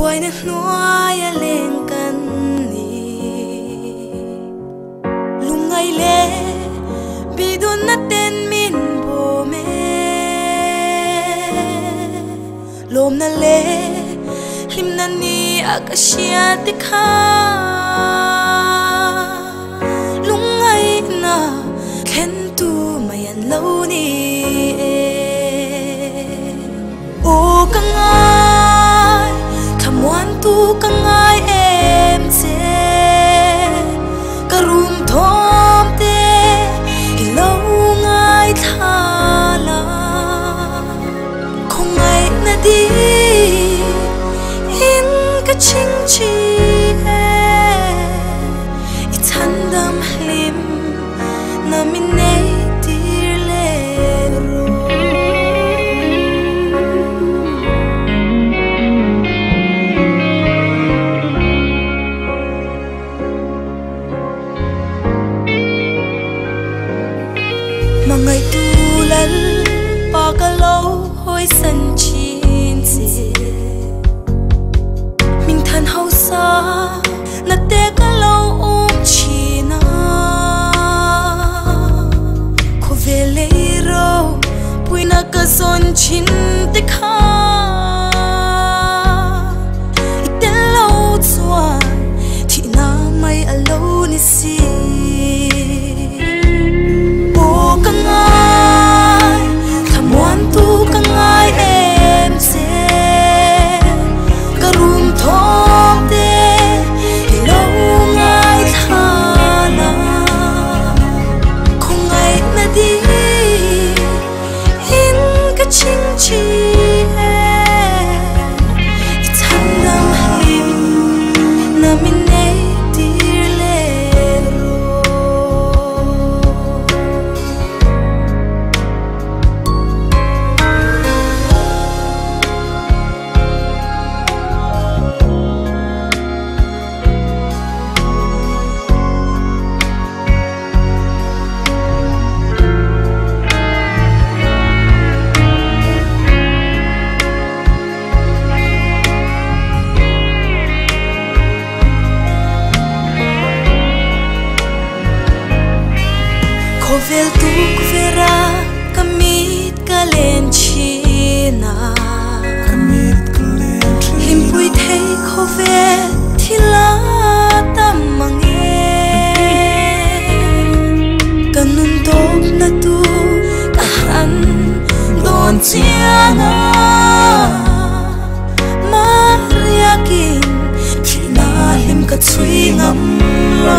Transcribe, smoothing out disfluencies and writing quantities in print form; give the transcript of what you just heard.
quay nè nuôi lên cần lung ngày lệ bị đun nát tên min bồ mẹ lom na lệ lim na ni akasia tikha lung ngày na khen tu mayan lâu ni ô căng ai tham quan tu căng ai em che karum thom te lâu ngày tha la không ngày na đi in cái chính chi ít thanh đam lim na min nei tir le mà ngày tu lal pa ka lâu hoi san chin chi mình than hau sa na te ka lâu ôm chi na ko ve le ro pui na ka son chin te kha ite lâu chuan thi na mai a lo ni si ô căng ai tham quan tu căng ai em che karum thom te lâu ngày tha na không ngày na đi in cái chính chi ít thanh đam lim na min nei tir le vel tu vera kamit kalen china lim pui thei khove thila tam mange kanun top na tu kahan don chianga mariakin thina lim ka chui ngam lo